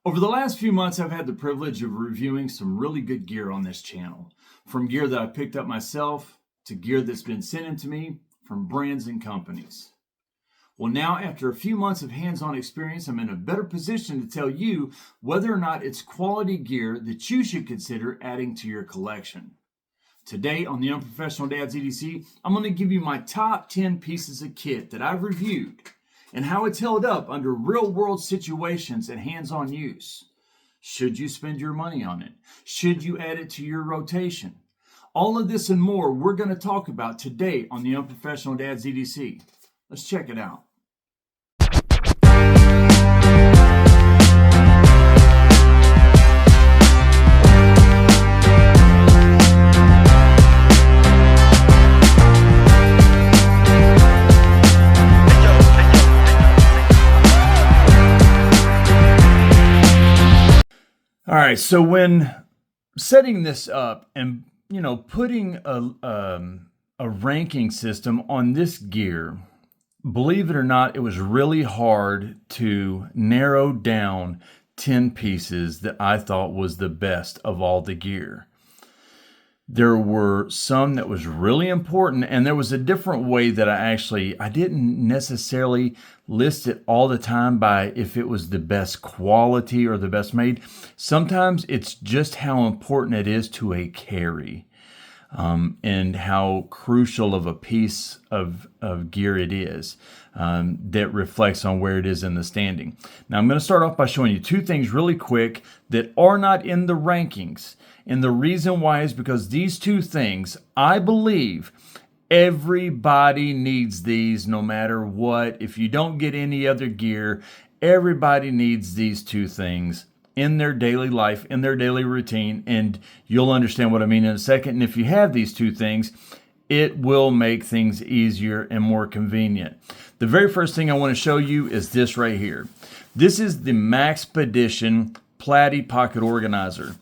Over the last few months, I've had the privilege of reviewing some really good gear on this channel. From gear that I picked up myself to gear that's been sent in to me from brands and companies. Well, now after a few months of hands-on experience, I'm in a better position to tell you whether or not it's quality gear that you should consider adding to your collection. Today on the Unprofessional Dad's EDC, I'm going to give you my top 10 pieces of kit that I've reviewed and how it's held up under real-world situations and hands-on use. Should you spend your money on it? Should you add it to your rotation? All of this and more we're going to talk about today on the Unprofessional Dad's EDC. Let's check it out. All right, so when setting this up and putting a ranking system on this gear, believe it or not, it was really hard to narrow down 10 pieces that I thought was the best of all the gear. There were some that was really important, and there was a different way that I didn't necessarily list it all the time by if it was the best quality or the best made. Sometimes it's just how important it is to a carry, and how crucial of a piece of gear it is that reflects on where it is in the standing. Now I'm going to start off by showing you two things really quick that are not in the rankings. And the reason why is because these two things, I believe everybody needs these no matter what. If you don't get any other gear, everybody needs these two things in their daily life, in their daily routine, and you'll understand what I mean in a second. And if you have these two things, it will make things easier and more convenient. The very first thing I want to show you is this right here. This is the Maxpedition Platy Pocket Organizer.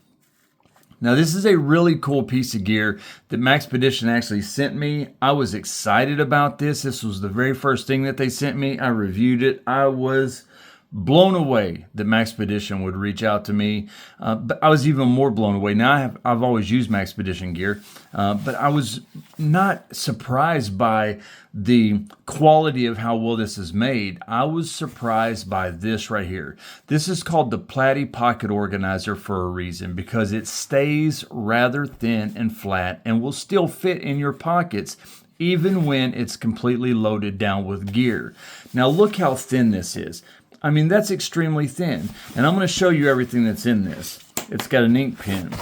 Now, this is a really cool piece of gear that Maxpedition actually sent me. I was excited about this. This was the very first thing that they sent me. I reviewed it. I was blown away that Maxpedition would reach out to me, but I was even more blown away. Now, I've always used Maxpedition gear, but I was not surprised by the quality of how well this is made. I was surprised by this right here. This is called the Platy Pocket Organizer for a reason, because it stays rather thin and flat and will still fit in your pockets even when it's completely loaded down with gear. Now look how thin this is. I mean, that's extremely thin. And I'm going to show you everything that's in this. It's got an ink pen,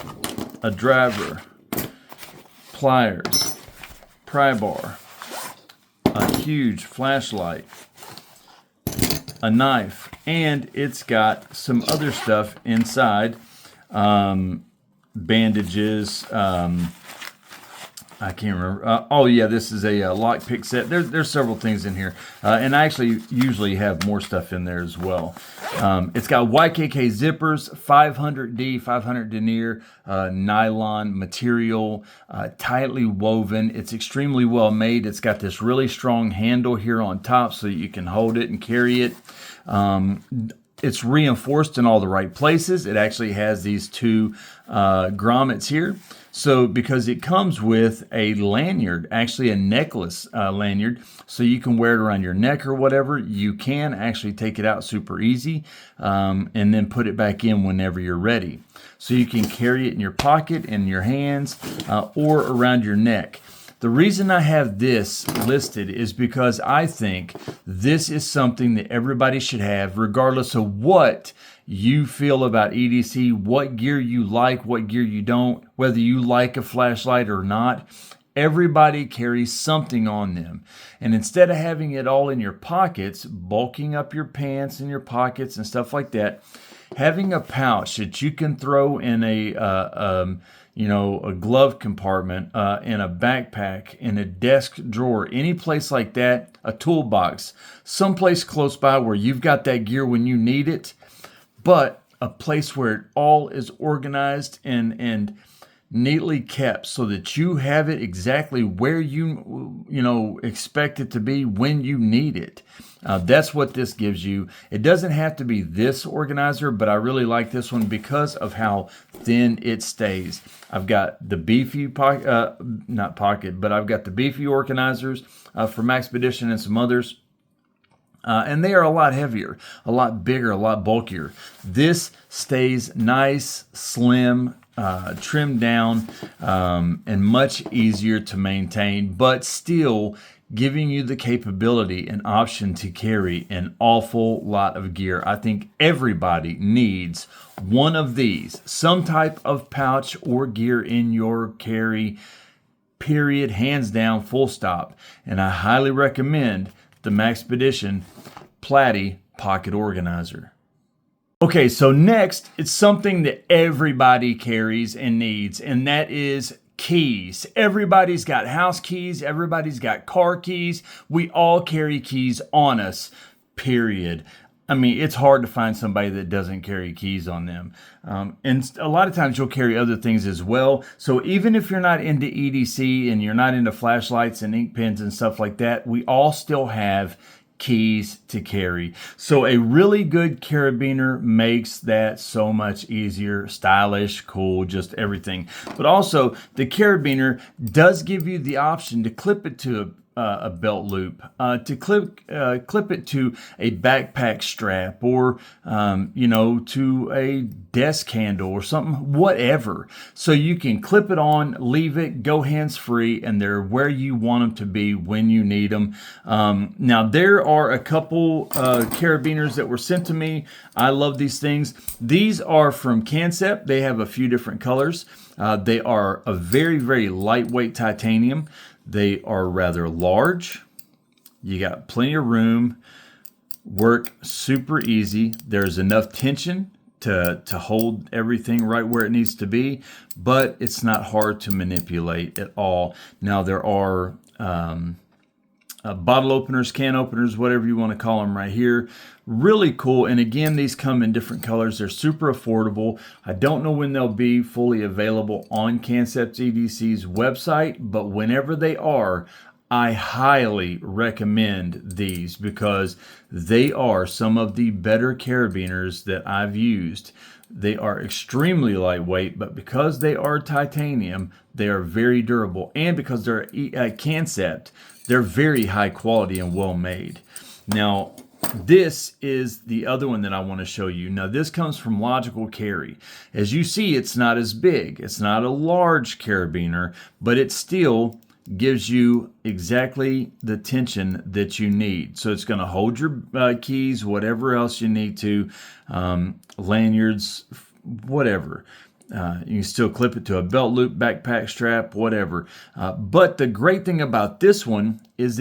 a driver, pliers, pry bar, a huge flashlight, a knife, and it's got some other stuff inside, bandages, I can't remember. Oh yeah, this is a lockpick set. There's several things in here, and I actually usually have more stuff in there as well. It's got YKK zippers, 500D, 500 denier, nylon material, tightly woven. It's extremely well made. It's got this really strong handle here on top so that you can hold it and carry it. It's reinforced in all the right places. It actually has these two grommets here. So because it comes with a lanyard, actually a necklace lanyard, so you can wear it around your neck or whatever. You can actually take it out super easy and then put it back in whenever you're ready. So you can carry it in your pocket, in your hands, or around your neck. The reason I have this listed is because I think this is something that everybody should have, regardless of what you feel about EDC, what gear you like, what gear you don't, whether you like a flashlight or not. Everybody carries something on them. And instead of having it all in your pockets, bulking up your pants and your pockets and stuff like that, having a pouch that you can throw in a glove compartment, in a backpack, in a desk drawer, any place like that, a toolbox, someplace close by where you've got that gear when you need it, but a place where it all is organized and neatly kept so that you have it exactly where you expect it to be when you need it. That's what this gives you. It doesn't have to be this organizer, but I really like this one because of how thin it stays. I've got the beefy not pocket, but I've got the beefy organizers from Expedition and some others. And they are a lot heavier, a lot bigger, a lot bulkier. This stays nice, slim, trimmed down, and much easier to maintain, but still giving you the capability and option to carry an awful lot of gear. I think everybody needs one of these, some type of pouch or gear in your carry, period, hands down, full stop. And I highly recommend the Maxpedition Platy Pocket Organizer. Okay, so next, it's something that everybody carries and needs, and that is keys. Everybody's got house keys. Everybody's got car keys. We all carry keys on us, period. I mean, it's hard to find somebody that doesn't carry keys on them. And a lot of times you'll carry other things as well. So even if you're not into EDC and you're not into flashlights and ink pens and stuff like that, we all still have keys to carry. So a really good carabiner makes that so much easier, stylish, cool, just everything. But also the carabiner does give you the option to clip it to a belt loop, to clip it to a backpack strap, or to a desk handle or something, whatever. So you can clip it on, leave it, go hands free, and they're where you want them to be when you need them. Now there are a couple carabiners that were sent to me. I love these things. These are from Cancept. They have a few different colors. They are a very, very lightweight titanium. They are rather large. You got plenty of room. Work super easy. There's enough tension to hold everything right where it needs to be, but it's not hard to manipulate at all. Now there are bottle openers, can openers, whatever you want to call them right here. Really cool. And again, these come in different colors. They're super affordable. I don't know when they'll be fully available on Cancept EDC's website, but whenever they are, I highly recommend these because they are some of the better carabiners that I've used. They are extremely lightweight, but because they are titanium, they are very durable. And because they're Cancept, they're very high quality and well made. Now, this is the other one that I want to show you. Now, this comes from Logical Carry. As you see, it's not as big. It's not a large carabiner, but it still gives you exactly the tension that you need. So it's going to hold your keys, whatever else you need to, lanyards, whatever. You can still clip it to a belt loop, backpack strap, whatever. But the great thing about this one is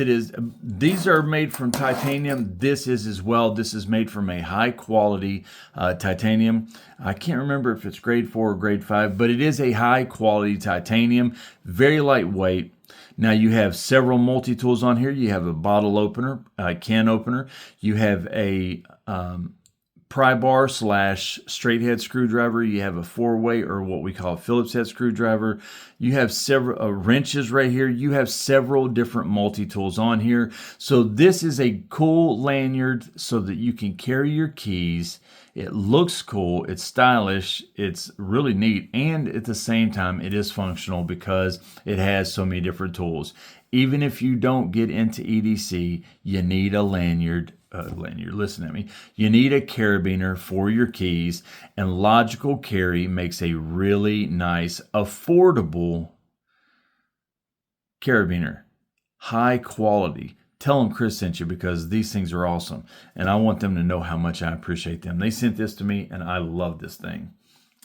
these are made from titanium. This is as well. This is made from a high quality titanium. I can't remember if it's grade 4 or grade 5, but it is a high quality titanium, very lightweight. Now you have several multi-tools on here. You have a bottle opener, a can opener. You have a pry bar / straight head screwdriver. You have a 4-way or what we call a Phillips head screwdriver. You have several wrenches right here. You have several different multi-tools on here. So this is a cool lanyard so that you can carry your keys. It looks cool, it's stylish, it's really neat, and at the same time it is functional because it has so many different tools. Even if you don't get into EDC, you need a lanyard. Listen at me. You need a carabiner for your keys, and Logical Carry makes a really nice, affordable carabiner. High quality. Tell them Chris sent you because these things are awesome, and I want them to know how much I appreciate them. They sent this to me, and I love this thing.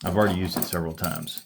I've already used it several times.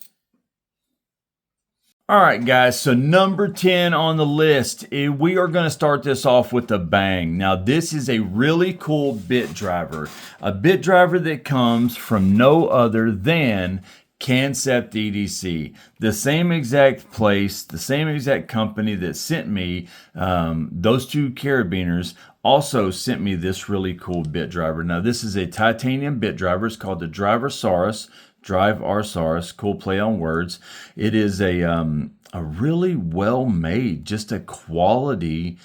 All right, guys, so number 10 on the list, we are going to start this off with a bang. Now, this is a really cool bit driver, a bit driver that comes from no other than Cancept EDC, the same exact place, the same exact company that sent me those two carabiners also sent me this really cool bit driver. Now, this is a titanium bit driver. It's called the Driversaurus Drive Arsaurus, cool play on words. It is a really well made, just a quality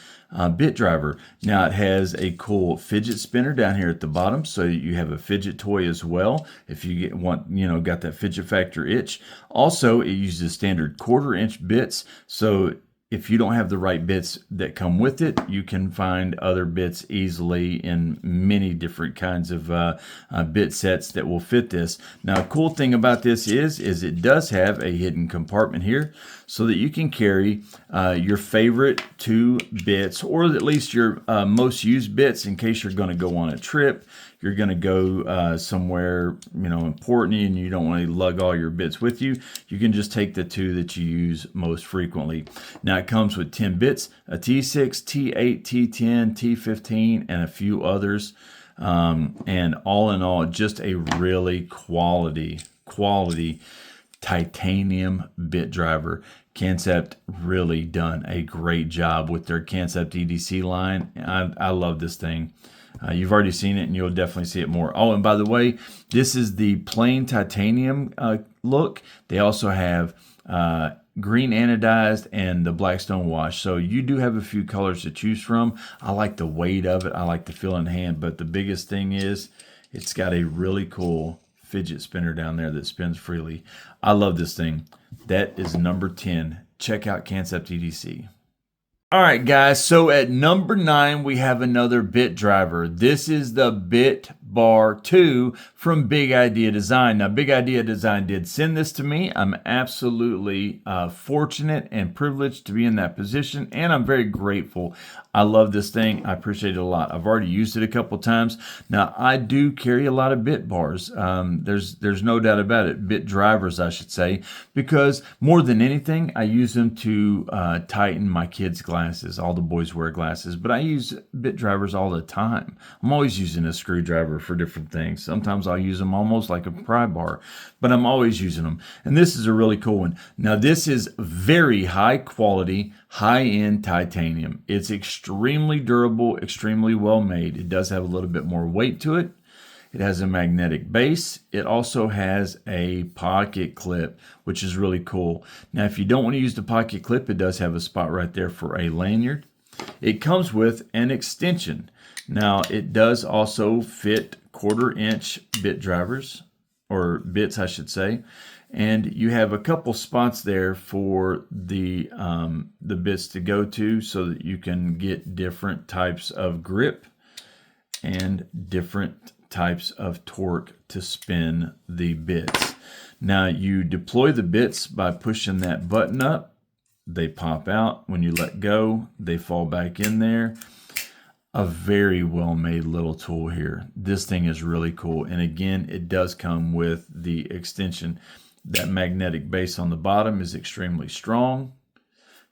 bit driver. Now it has a cool fidget spinner down here at the bottom, so you have a fidget toy as well if you got that fidget factor itch. Also, it uses standard 1/4 inch bits, so if you don't have the right bits that come with it, you can find other bits easily in many different kinds of bit sets that will fit this. Now, a cool thing about this is it does have a hidden compartment here so that you can carry your favorite 2 bits, or at least your most used bits in case you're going to go on a trip. You're going to go somewhere, important, and you don't want to lug all your bits with you. You can just take the 2 that you use most frequently. Now it comes with 10 bits, a T6, T8, T10, T15, and a few others. And all in all, just a really quality titanium bit driver. Cancept really done a great job with their Cancept EDC line. I love this thing. You've already seen it, and you'll definitely see it more. Oh, and by the way, this is the plain titanium look. They also have green anodized and the Blackstone wash. So you do have a few colors to choose from. I like the weight of it. I like the feel in hand. But the biggest thing is it's got a really cool fidget spinner down there that spins freely. I love this thing. That is number 10. Check out Cancept EDC. All right, guys, so at number 9, we have another bit driver. This is the Bit Bar 2 from Big Idea Design. Now, Big Idea Design did send this to me. I'm absolutely fortunate and privileged to be in that position, and I'm very grateful. I love this thing. I appreciate it a lot. I've already used it a couple times. Now, I do carry a lot of bit bars. There's no doubt about it. Bit drivers, I should say, because more than anything, I use them to tighten my kids' glasses. All the boys wear glasses, but I use bit drivers all the time. I'm always using a screwdriver for different things. Sometimes I'll use them almost like a pry bar, but I'm always using them. And this is a really cool one. Now, this is very high quality, high-end titanium. It's extremely durable, extremely well made. It does have a little bit more weight to it. It has a magnetic base. It also has a pocket clip, which is really cool. Now, if you don't want to use the pocket clip, it does have a spot right there for a lanyard. It comes with an extension. Now, it does also fit 1/4 inch bit drivers, or bits, I should say. And you have a couple spots there for the bits to go to so that you can get different types of grip and different types of torque to spin the bits. Now, you deploy the bits by pushing that button up. They pop out. When you let go, they fall back in there. A very well made little tool here. This thing is really cool. And again, it does come with the extension. That magnetic base on the bottom is extremely strong.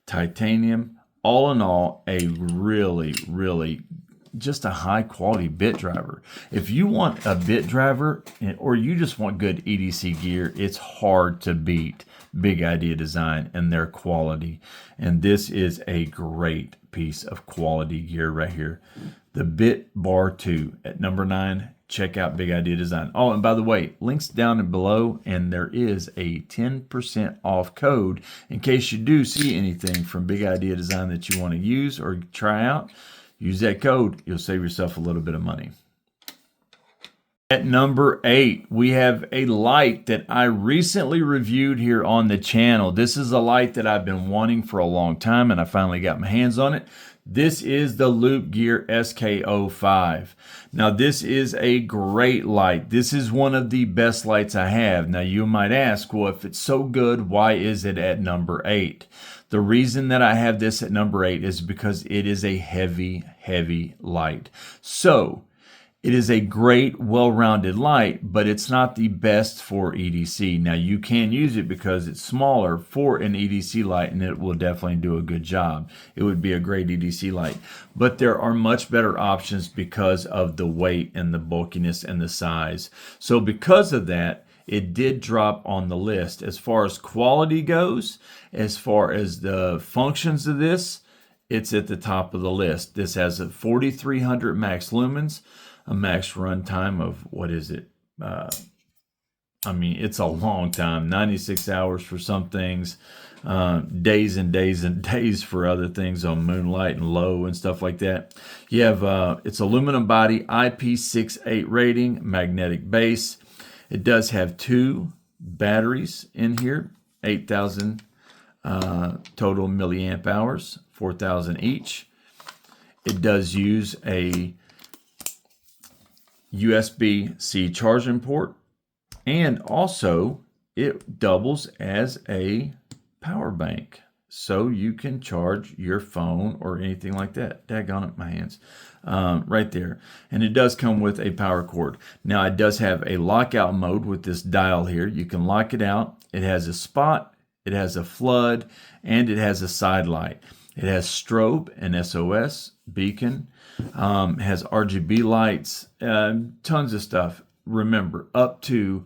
Titanium. All in all, a really just a high quality bit driver. If you want a bit driver, or you just want good EDC gear, it's hard to beat Big Idea Design and their quality. And this is a great piece of quality gear right here. The Bit Bar 2 at number 9. Check out Big Idea Design. Oh, and by the way, links down and below, and there is a 10% off code in case you do see anything from Big Idea Design that you want to use or try out. Use that code. You'll save yourself a little bit of money. At number 8, we have a light that I recently reviewed here on the channel. This is a light that I've been wanting for a long time, and I finally got my hands on it. This is the Loop Gear SK05. Now, this is a great light. This is one of the best lights I have. Now, you might ask, well, if it's so good, why is it at number 8? The reason that I have this at number 8 is because it is a heavy light. So, it is a great, well-rounded light, but it's not the best for EDC. Now, you can use it because it's smaller for an EDC light, and it will definitely do a good job. It would be a great EDC light. But there are much better options because of the weight and the bulkiness and the size. So because of that, it did drop on the list. As far as quality goes, as far as the functions of this, it's at the top of the list. This has a 4300 max lumens, a max run time of, I mean, it's a long time, 96 hours for some things, days and days and days for other things on Moonlight and Low and stuff like that. You have, it's aluminum body, IP68 rating, magnetic base. It does have 2 batteries in here, 8,000 total milliamp hours, 4,000 each. It does use a USB-C charging port, and also it doubles as a power bank, so you can charge your phone or anything like that. Daggone it, my hands. Right there. And it does come with a power cord. Now, it does have a lockout mode with this dial here. You can lock it out. It has a spot, it has a flood, and it has a side light. It has strobe and SOS beacon. Has RGB lights, tons of stuff. Remember, up to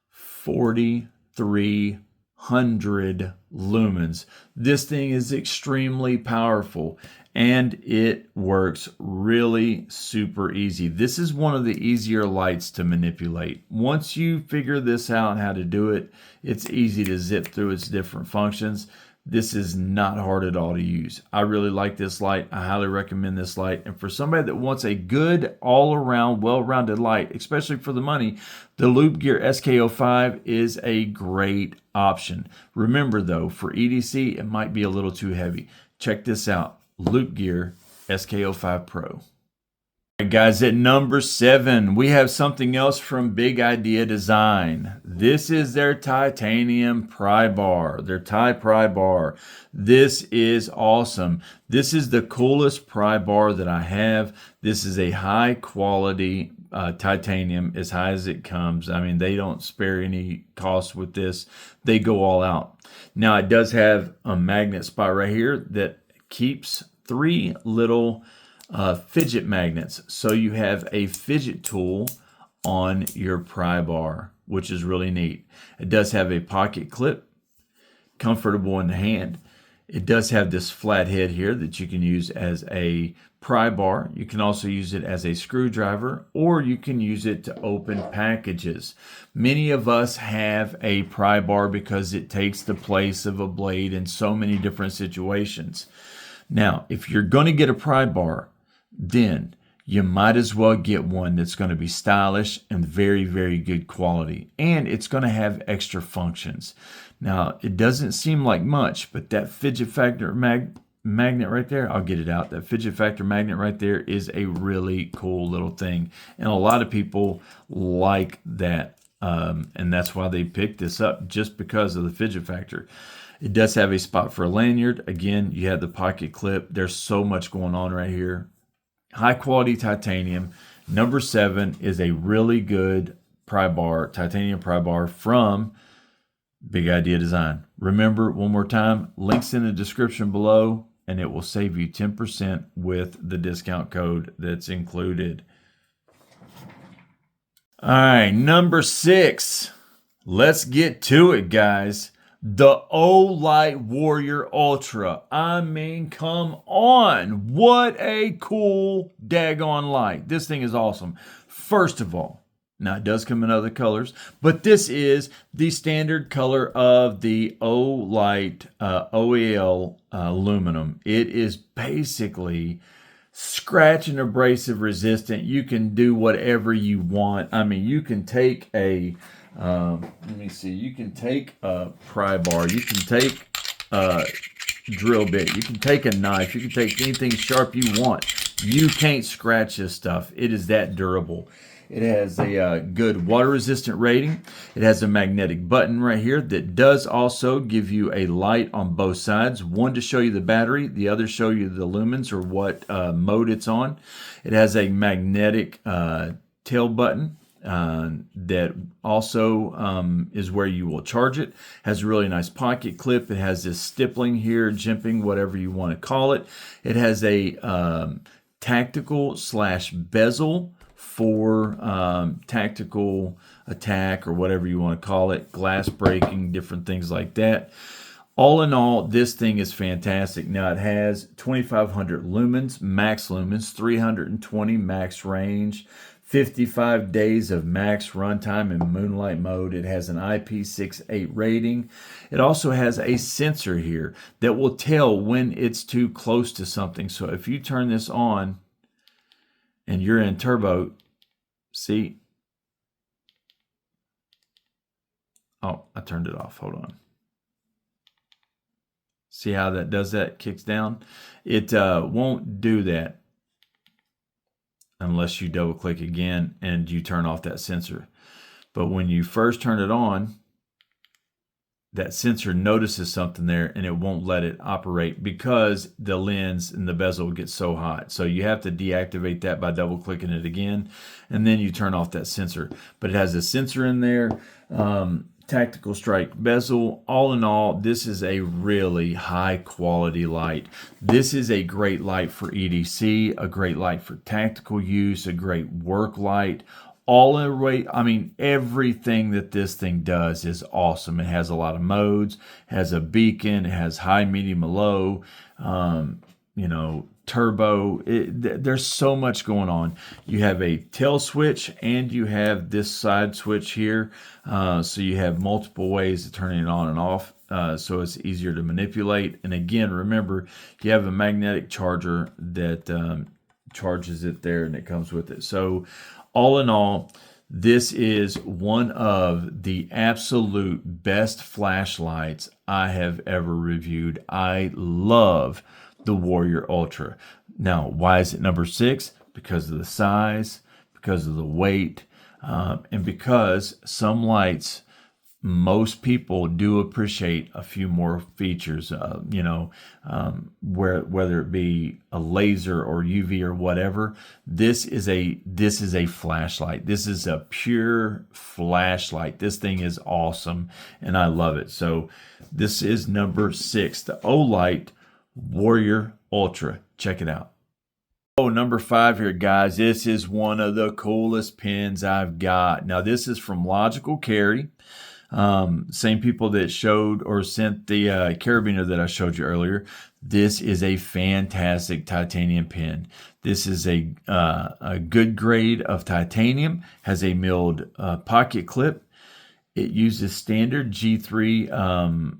4,300 lumens. This thing is extremely powerful, and it works really super easy. This is one of the easier lights to manipulate. Once you figure this out, how to do it, it's easy to zip through its different functions. This is not hard at all to use. I really like this light. I highly recommend this light. And for somebody that wants a good, all-around, well-rounded light, especially for the money, the Loop Gear SK05 is a great option. Remember, though, for EDC, it might be a little too heavy. Check this out, Loop Gear SK05 Pro. All right, guys, at number 7, we have something else from Big Idea Design. This is their titanium pry bar, their pry bar. This is awesome. This is the coolest pry bar that I have. This is a high quality titanium, as high as it comes. I mean, they don't spare any cost with this. They go all out. Now, it does have a magnet spot right here that keeps 3 little fidget magnets, so you have a fidget tool on your pry bar, which is really neat. It does have a pocket clip, comfortable in the hand. It does have this flat head here that you can use as a pry bar. You can also use it as a screwdriver, or you can use it to open packages. Many of us have a pry bar because it takes the place of a blade in so many different situations. Now, if you're going to get a pry bar, then you might as well get one that's going to be stylish and very, very good quality. And it's going to have extra functions. Now, it doesn't seem like much, but that fidget factor magnet right there, I'll get it out. That fidget factor magnet right there is a really cool little thing. And a lot of people like that. And that's why they picked this up, just because of the fidget factor. It does have a spot for a lanyard. Again, you have the pocket clip. There's so much going on right here. High quality titanium. Number 7 is a really good pry bar, titanium pry bar from Big Idea Design. Remember, one more time, links in the description below, and it will save you 10% with the discount code that's included. All right, number 6. Let's get to it, guys. The Olight Warrior Ultra. I mean, come on. What a cool daggone light. This thing is awesome. First of all, now it does come in other colors, but this is the standard color of the Olight OEL aluminum. It is basically scratch and abrasive resistant. You can do whatever you want. I mean, you can take a let me see. You can take a pry bar. You can take a drill bit. You can take a knife. You can take anything sharp you want. You can't scratch this stuff. It is that durable. It has a good water resistant rating. It has a magnetic button right here that does also give you a light on both sides. One to show you the battery, the other show you the lumens or what mode it's on. It has a magnetic tail button that also is where you will charge it. Has a really nice pocket clip. It has this stippling here, jimping, whatever you want to call it. It has a tactical / bezel for tactical attack or whatever you want to call it, glass breaking, different things like that. All in all, this thing is fantastic. Now, it has 2,500 lumens, max lumens, 320 max range, 55 days of max runtime in moonlight mode. It has an IP68 rating. It also has a sensor here that will tell when it's too close to something. So if you turn this on and you're in turbo, see? Oh, I turned it off. Hold on. See how that does that? Kicks down. It won't do that unless you double click again and you turn off that sensor. But when you first turn it on, that sensor notices something there and it won't let it operate because the lens and the bezel get so hot. So you have to deactivate that by double clicking it again, and then you turn off that sensor. But it has a sensor in there, tactical strike bezel. All in all, this is a really high quality light. This is a great light for EDC, a great light for tactical use, a great work light. All in a way, I mean, everything that this thing does is awesome. It has a lot of modes, has a beacon, it has high, medium, and low, you know, turbo. There's so much going on. You have a tail switch and you have this side switch here. So you have multiple ways of turning it on and off. So it's easier to manipulate. And again, remember, you have a magnetic charger that charges it there, and it comes with it. So all in all, this is one of the absolute best flashlights I have ever reviewed. I love the Warrior Ultra. Now, why is it number 6? Because of the size, because of the weight, and because some lights, most people do appreciate a few more features, you know, whether it be a laser or UV or whatever. This is a flashlight. This is a pure flashlight. This thing is awesome, and I love it. So this is number 6, the Olight Warrior Ultra. Check it out. Oh, number 5 here, guys. This is one of the coolest pens I've got. Now, this is from Logical Carry. Same people that showed or sent the carabiner that I showed you earlier. This is a fantastic titanium pen. This is a good grade of titanium, has a milled pocket clip. It uses standard G3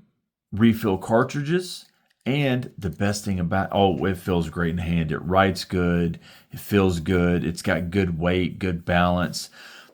refill cartridges. And the best thing about, oh, it feels great in hand. It writes good. It feels good. It's got good weight, good balance.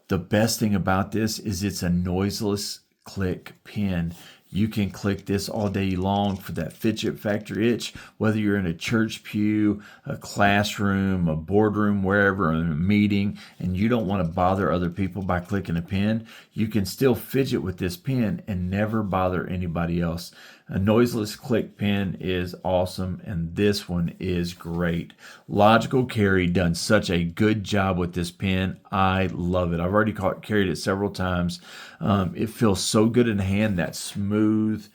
The best thing about this is it's a noiseless click pen. You can click this all day long for that fidget factor itch, whether you're in a church pew, a classroom, a boardroom, wherever, in a meeting, and you don't want to bother other people by clicking a pen. You can still fidget with this pen and never bother anybody else. A noiseless click pen is awesome, and this one is great. Logical Carry done such a good job with this pen. I love it. I've already carried it several times. It feels so good in hand, that smooth,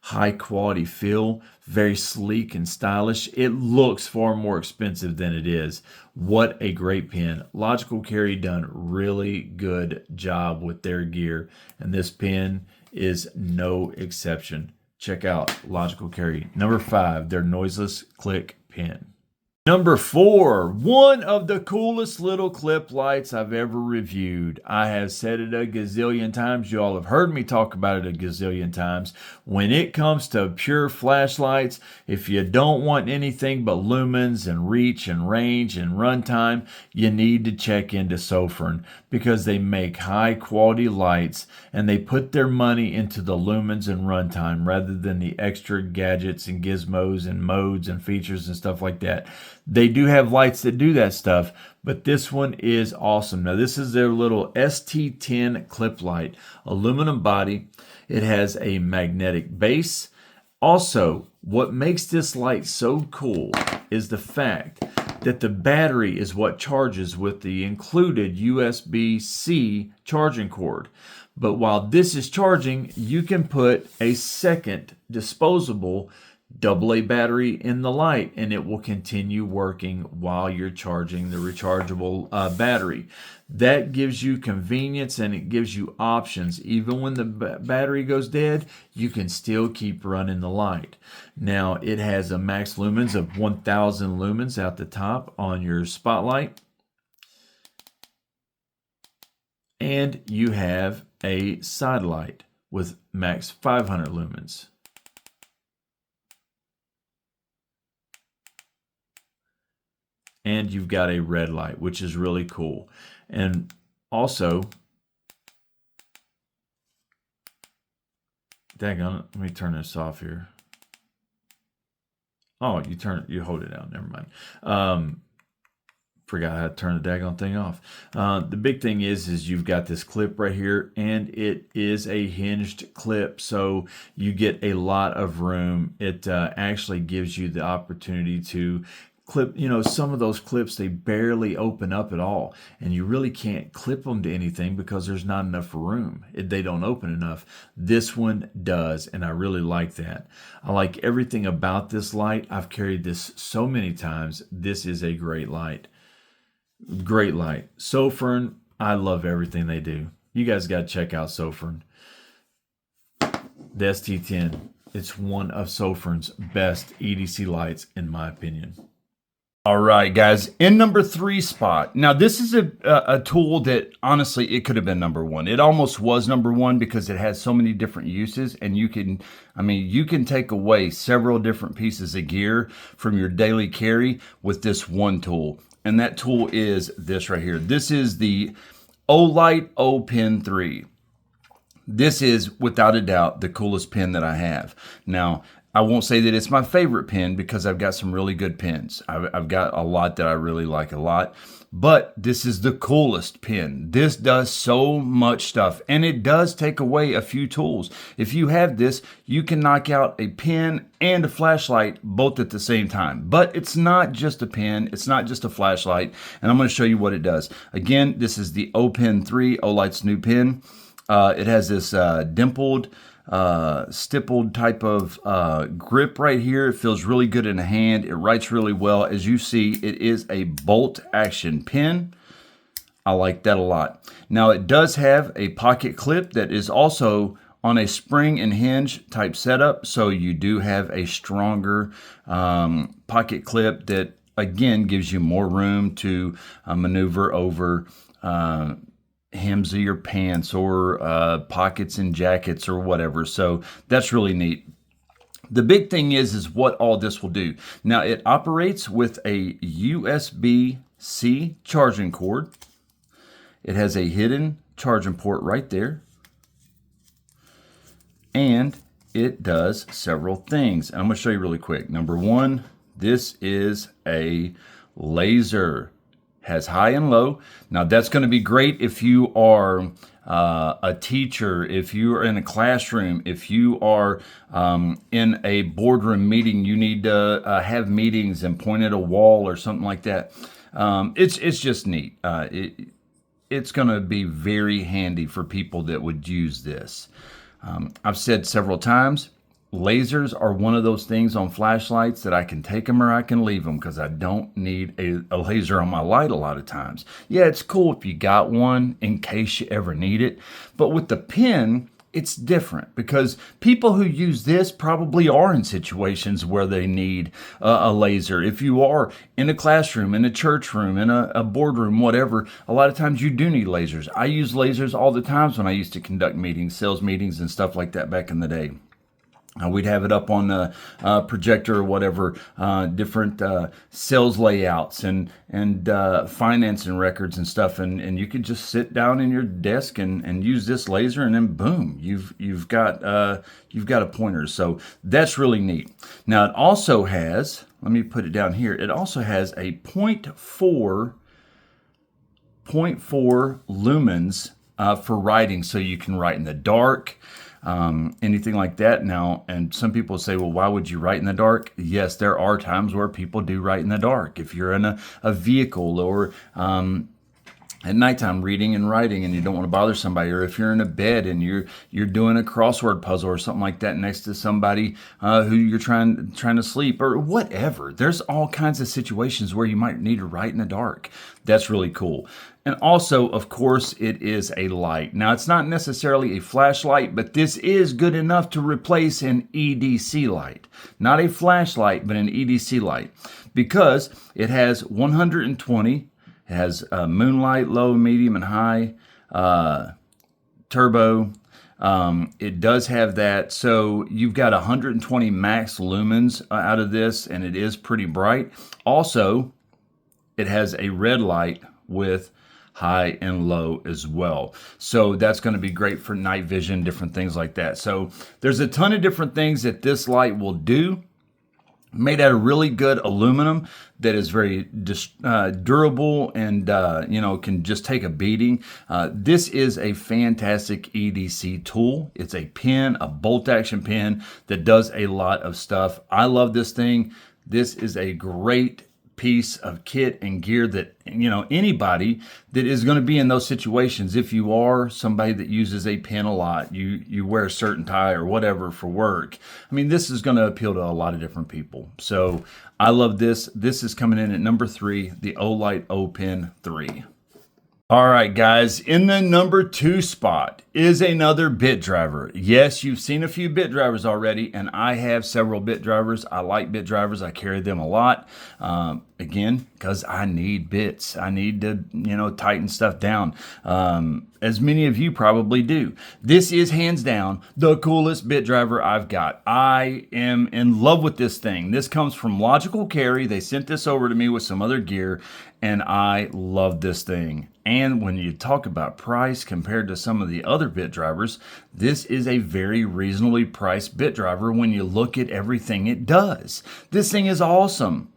high quality feel, very sleek and stylish. It looks far more expensive than it is. What a great pen. Logical Carry done really good job with their gear, and this pen is no exception. Check out Logical Carry. Number 5, their noiseless click pen. Number 4, one of the coolest little clip lights I've ever reviewed. I have said it a gazillion times. You all have heard me talk about it a gazillion times. When it comes to pure flashlights, if you don't want anything but lumens and reach and range and runtime, you need to check into Sofirn, because they make high quality lights and they put their money into the lumens and runtime rather than the extra gadgets and gizmos and modes and features and stuff like that. They do have lights that do that stuff, but this one is awesome. Now, this is their little ST10 clip light, aluminum body. It has a magnetic base. Also, what makes this light so cool is the fact that the battery is what charges with the included USB-C charging cord. But while this is charging, you can put a second disposable AA battery in the light, and it will continue working while you're charging the rechargeable battery. That gives you convenience, and it gives you options. Even when the battery goes dead, you can still keep running the light. Now, it has a max lumens of 1000 lumens out the top on your spotlight. And you have a side light with max 500 lumens. And you've got a red light, which is really cool. And also, dang on, let me turn this off here. Oh, you hold it down, never mind. Forgot how to turn the daggone thing off. The big thing is you've got this clip right here, and it is a hinged clip, so you get a lot of room. It actually gives you the opportunity to clip, some of those clips, they barely open up at all, and you really can't clip them to anything because there's not enough room. They don't open enough. This one does, and I really like that. I like everything about this light. I've carried this so many times. This is a great light. Great light. Sofirn, I love everything they do. You guys got to check out Sofirn. The ST10, it's one of Sofirn's best EDC lights in my opinion. All right, guys, in number 3 spot. Now, this is a tool that, honestly, it could have been number 1. It almost was number 1 because it has so many different uses, and you can take away several different pieces of gear from your daily carry with this one tool, and that tool is this right here. This is the Olight O-Pen 3. This is, without a doubt, the coolest pen that I have. Now, I won't say that it's my favorite pen because I've got some really good pens. I've got a lot that I really like a lot, but this is the coolest pen. This does so much stuff, and it does take away a few tools. If you have this, you can knock out a pen and a flashlight both at the same time. But it's not just a pen, it's not just a flashlight, and I'm going to show you what it does. Again, this is the O-Pen 3, Olight's new pen. It has this dimpled, stippled type of grip right here. It feels really good in the hand. It writes really well. As you see, it is a bolt action pen. I like that a lot. Now, it does have a pocket clip that is also on a spring and hinge type setup, so you do have a stronger pocket clip that again gives you more room to maneuver over hems of your pants or pockets in jackets or whatever. So that's really neat. The big thing is what all this will do. Now, it operates with a USB-C charging cord. It has a hidden charging port right there. And it does several things. And I'm going to show you really quick. Number 1, this is a laser. Has high and low. Now, that's going to be great if you are a teacher, if you are in a classroom, if you are in a boardroom meeting, you need to have meetings and point at a wall or something like that. It's just neat. It's going to be very handy for people that would use this. I've said several times, lasers are one of those things on flashlights that I can take them or I can leave them because I don't need a laser on my light a lot of times. Yeah, it's cool if you got one in case you ever need it. But with the pen, it's different because people who use this probably are in situations where they need a laser. If you are in a classroom, in a church room, in a boardroom, whatever, a lot of times you do need lasers. I use lasers all the times when I used to conduct meetings, sales meetings and stuff like that back in the day. We'd have it up on a projector or whatever, different sales layouts and financing records and stuff, and you could just sit down in your desk and use this laser, and then boom, you've got a pointer. So that's really neat. Now, it also has, let me put it down here. It also has a 0.4 lumens for writing, so you can write in the dark. Anything like that. Now, and some people say, well, why would you write in the dark? Yes, there are times where people do write in the dark. If you're in a vehicle or at nighttime reading and writing and you don't want to bother somebody, or if you're in a bed and you're doing a crossword puzzle or something like that next to somebody who you're trying to sleep or whatever. There's all kinds of situations where you might need to write in the dark. That's really cool. And also, of course, it is a light. Now, it's not necessarily a flashlight, but this is good enough to replace an EDC light. Not a flashlight, but an EDC light. Because it has 120, it has moonlight, low, medium, and high. turbo. It does have that. So you've got 120 max lumens out of this, and it is pretty bright. Also, it has a red light with high and low as well. So that's going to be great for night vision, different things like that. So there's a ton of different things that this light will do. Made out of really good aluminum that is very durable and can just take a beating. This is a fantastic EDC tool. It's a pen, a bolt action pen that does a lot of stuff. I love this thing. This is a great piece of kit and gear that anybody that is going to be in those situations. If you are somebody that uses a pen a lot, you wear a certain tie or whatever for work, I mean, this is going to appeal to a lot of different people. So I love this. This is coming in at number 3, the Olight O-Pen 3. All right, guys, in the number 2 spot is another bit driver. Yes, you've seen a few bit drivers already, and I have several bit drivers. I like bit drivers. I carry them a lot. Again, because I need bits. I need to, tighten stuff down. As many of you probably do. This is hands down the coolest bit driver I've got. I am in love with this thing. This comes from Logical Carry. They sent this over to me with some other gear, and I love this thing. And when you talk about price compared to some of the other bit drivers, this is a very reasonably priced bit driver when you look at everything it does. This thing is awesome.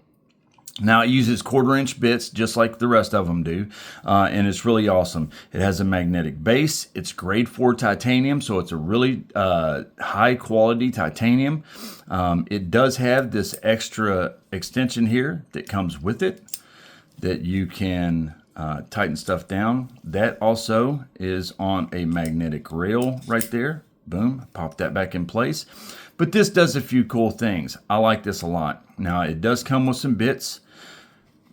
Now, it uses 1/4-inch bits just like the rest of them do, and it's really awesome. It has a magnetic base. It's grade 4 titanium, so it's a really high quality titanium. It does have this extra extension here that comes with it that you can tighten stuff down. That also is on a magnetic rail right there. Boom, pop that back in place. But this does a few cool things. I like this a lot. Now, it does come with some bits.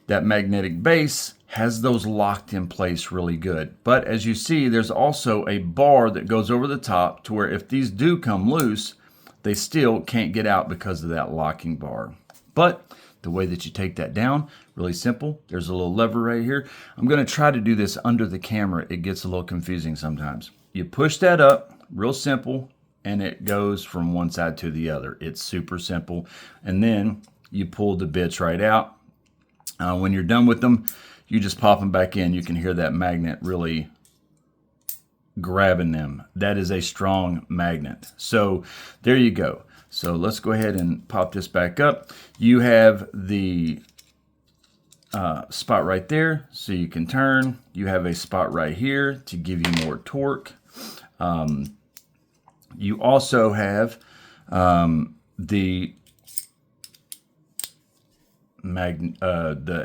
That magnetic base has those locked in place really good. But as you see, there's also a bar that goes over the top to where if these do come loose, they still can't get out because of that locking bar. But the way that you take that down, really simple. There's a little lever right here. I'm going to try to do this under the camera. It gets a little confusing sometimes. You push that up, real simple, and it goes from one side to the other. It's super simple. And then you pull the bits right out. When you're done with them, you just pop them back in. You can hear that magnet really grabbing them. That is a strong magnet. So there you go. So let's go ahead and pop this back up. You have the spot right there so you can turn. You have a spot right here to give you more torque. You also have the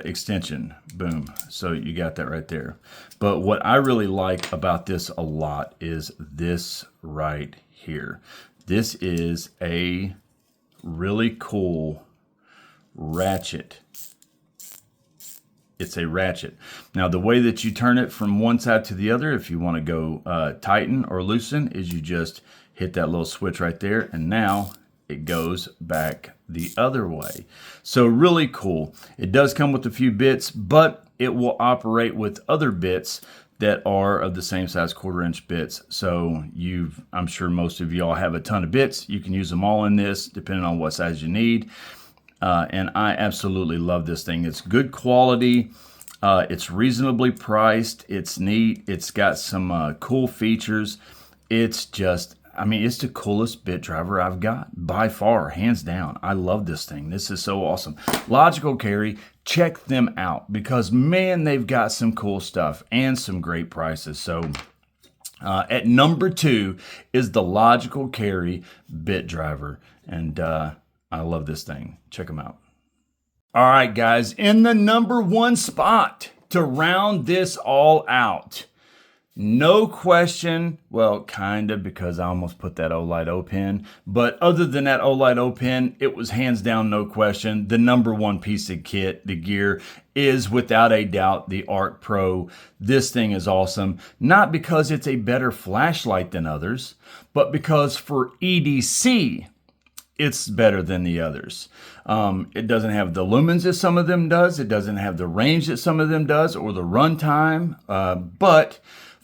extension. Boom. So you got that right there. But what I really like about this a lot is this right here. This is a really cool ratchet. It's a ratchet. Now, the way that you turn it from one side to the other, if you want to go tighten or loosen, is you just hit that little switch right there, and now it goes back the other way. So really cool. It does come with a few bits, but it will operate with other bits that are of the same size 1/4-inch bits. So I'm sure most of y'all have a ton of bits. You can use them all in this, depending on what size you need. And I absolutely love this thing. It's good quality. It's reasonably priced. It's neat. It's got some cool features. It's just, it's the coolest bit driver I've got by far, hands down. I love this thing. This is so awesome. Logical Carry, check them out because, man, they've got some cool stuff and some great prices. So at number 2 is the Logical Carry bit driver. And I love this thing. Check them out. All right, guys, in the number 1 spot to round this all out, no question, well, kind of, because I almost put that Olight O-Pen, but other than that Olight O-Pen, it was hands down, no question, the number 1 piece of kit, the gear, is without a doubt the Arc Pro. This thing is awesome, not because it's a better flashlight than others, but because for EDC, it's better than the others. It doesn't have the lumens that some of them does. It doesn't have the range that some of them does or the runtime. But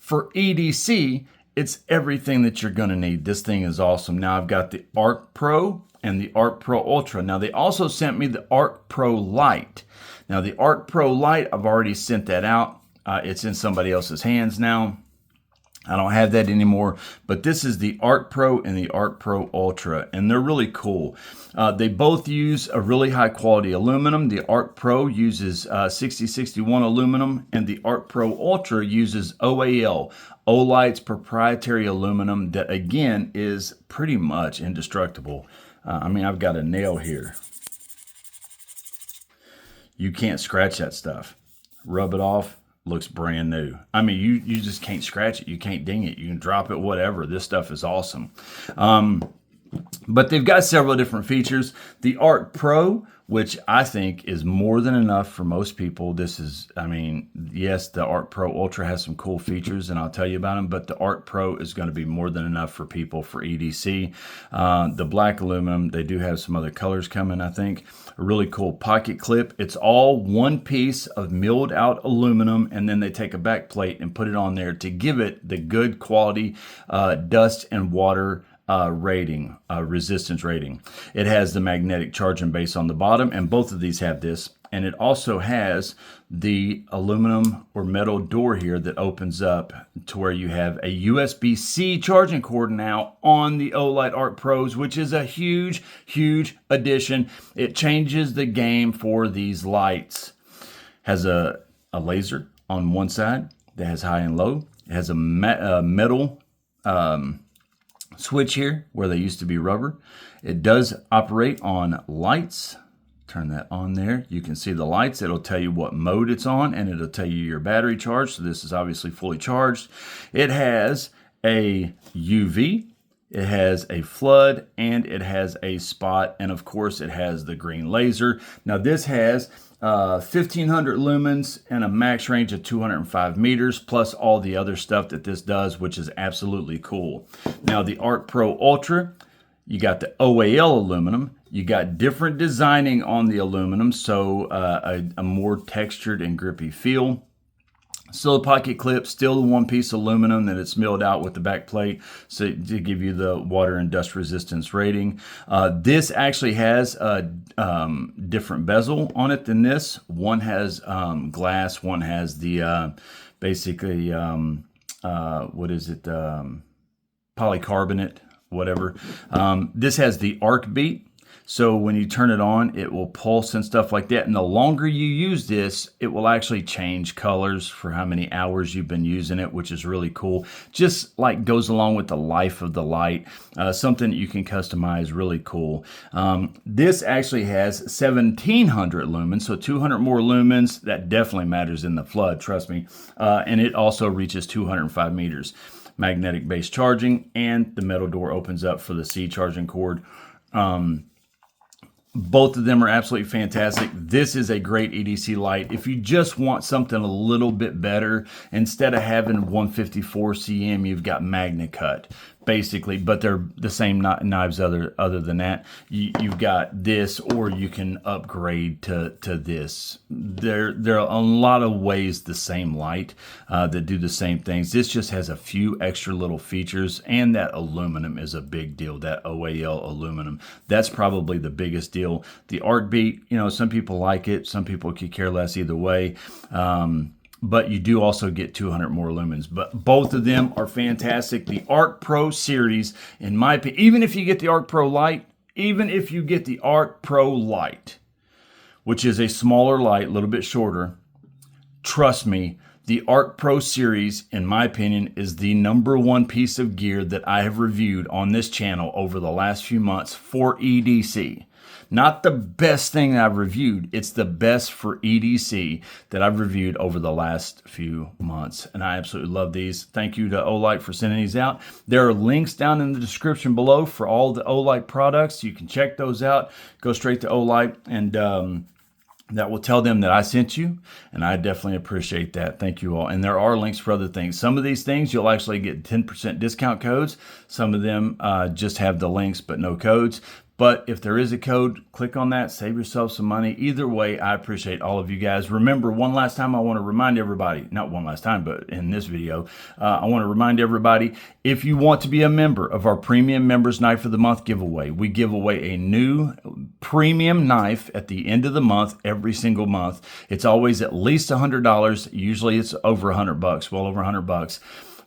for EDC, it's everything that you're going to need. This thing is awesome. Now I've got the Arc Pro and the Arc Pro Ultra. Now they also sent me the Arc Pro Light. Now the Arc Pro Light, I've already sent that out. It's in somebody else's hands now. I don't have that anymore, but this is the Arc Pro and the Arc Pro Ultra, and they're really cool. They both use a really high quality aluminum. The Arc Pro uses 6061 aluminum, and the Arc Pro Ultra uses OAL, Olight's proprietary aluminum that, again, is pretty much indestructible. I mean, I've got a nail here. You can't scratch that stuff. Rub it off. Looks brand new. I mean, you just can't scratch it. You can't ding it. You can drop it, whatever. This stuff is awesome. But they've got several different features. The Arc Pro, which I think is more than enough for most people. This is, I mean, yes, the Arc Pro Ultra has some cool features, and I'll tell you about them, but the Arc Pro is going to be more than enough for people for EDC. The black aluminum, they do have some other colors coming, I think. A really cool pocket clip. It's all one piece of milled out aluminum, and then they take a back plate and put it on there to give it the good quality dust and water resistance rating. It has the magnetic charging base on the bottom, and both of these have this. And it also has the aluminum or metal door here that opens up to where you have a USB-C charging cord now on the Olight Arc Pros, which is a huge, huge addition. It changes the game for these lights. Has a laser on one side that has high and low. It has a metal switch here where they used to be rubber. It does operate on lights. Turn that on there. You can see the lights. It'll tell you what mode it's on, and it'll tell you your battery charge. So this is obviously fully charged. It has a UV, it has a flood, and it has a spot, and of course it has the green laser. Now this has 1500 lumens and a max range of 205 meters, plus all the other stuff that this does, which is absolutely cool. Now the Arc Pro Ultra, you got the OAL aluminum. You got different designing on the aluminum, so a more textured and grippy feel. Still a pocket clip, still the one piece aluminum that it's milled out with the back plate, so to give you the water and dust resistance rating. This actually has a different bezel on it than this. One has glass, one has the basically what is it, polycarbonate, whatever. This has the arc beat. So when you turn it on, it will pulse and stuff like that. And the longer you use this, it will actually change colors for how many hours you've been using it, which is really cool. Just like goes along with the life of the light. Something that you can customize, really cool. This actually has 1700 lumens, so 200 more lumens. That definitely matters in the flood, trust me. And it also reaches 205 meters. Magnetic base charging, and the metal door opens up for the C charging cord. Both of them are absolutely fantastic. This is a great EDC light. If you just want something a little bit better, instead of having 154 cm, you've got MagnaCut, basically, but they're the same knives other than that. You've got this, or you can upgrade to this. There are a lot of ways the same light that do the same things. This just has a few extra little features, and that aluminum is a big deal, that OAL aluminum. That's probably the biggest deal. The arc beat, you know, some people like it, some people could care less either way. But you do also get 200 more lumens. But both of them are fantastic. The Arc Pro series, in my opinion, even if you get the Arc Pro Light, which is a smaller light, a little bit shorter, trust me, the Arc Pro series, in my opinion, is the #1 piece of gear that I have reviewed on this channel over the last few months for EDC. Not the best thing I've reviewed. It's the best for EDC that I've reviewed over the last few months. And I absolutely love these. Thank you to Olight for sending these out. There are links down in the description below for all the Olight products. You can check those out. Go straight to Olight, and that will tell them that I sent you, and I definitely appreciate that. Thank you all. And there are links for other things. Some of these things you'll actually get 10% discount codes. Some of them just have the links but no codes. But if there is a code, click on that, save yourself some money. Either way, I appreciate all of you guys. Remember, one last time, I want to remind everybody, not one last time, but in this video, I want to remind everybody, if you want to be a member of our Premium Members Knife of the Month giveaway, we give away a new premium knife at the end of the month, every single month. It's always at least $100. Usually it's over $100, well over $100.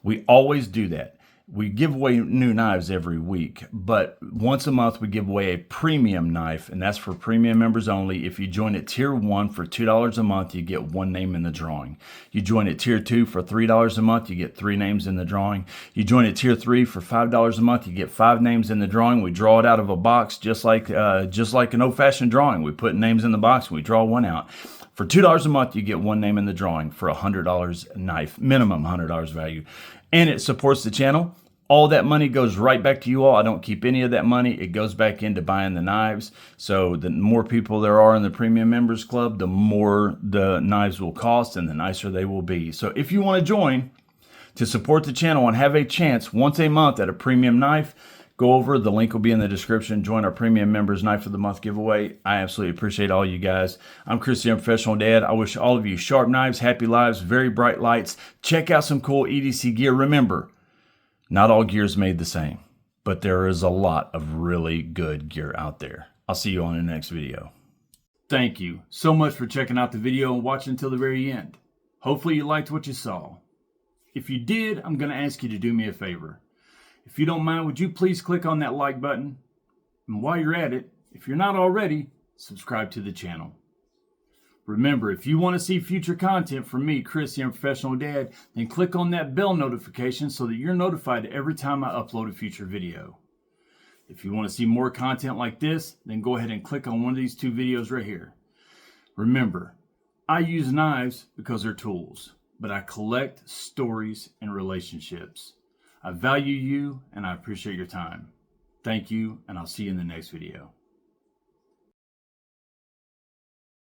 We always do that. We give away new knives every week, but once a month we give away a premium knife, and that's for premium members only. If you join at Tier 1 for $2 a month, you get one name in the drawing. You join at Tier 2 for $3 a month, you get 3 names in the drawing. You join at Tier 3 for $5 a month, you get 5 names in the drawing. We draw it out of a box just like an old-fashioned drawing. We put names in the box and we draw one out. For $2 a month, you get one name in the drawing for a $100 knife, minimum $100 value. And it supports the channel. All that money goes right back to you all. I don't keep any of that money. It goes back into buying the knives. So the more people there are in the Premium Members Club, the more the knives will cost and the nicer they will be. So if you want to join to support the channel and have a chance once a month at a premium knife, go over. The link will be in the description. Join our Premium Members Knife of the Month giveaway. I absolutely appreciate all you guys. I'm Chris, the Unprofessional Dad. I wish all of you sharp knives, happy lives, very bright lights. Check out some cool EDC gear. Remember, not all gear is made the same, but there is a lot of really good gear out there. I'll see you on the next video. Thank you so much for checking out the video and watching until the very end. Hopefully you liked what you saw. If you did, I'm going to ask you to do me a favor. If you don't mind, would you please click on that like button? And while you're at it, if you're not already, subscribe to the channel. Remember, if you want to see future content from me, Chris, the Unprofessional Dad, then click on that bell notification so that you're notified every time I upload a future video. If you want to see more content like this, then go ahead and click on one of these 2 videos right here. Remember, I use knives because they're tools, but I collect stories and relationships. I value you and I appreciate your time. Thank you, and I'll see you in the next video.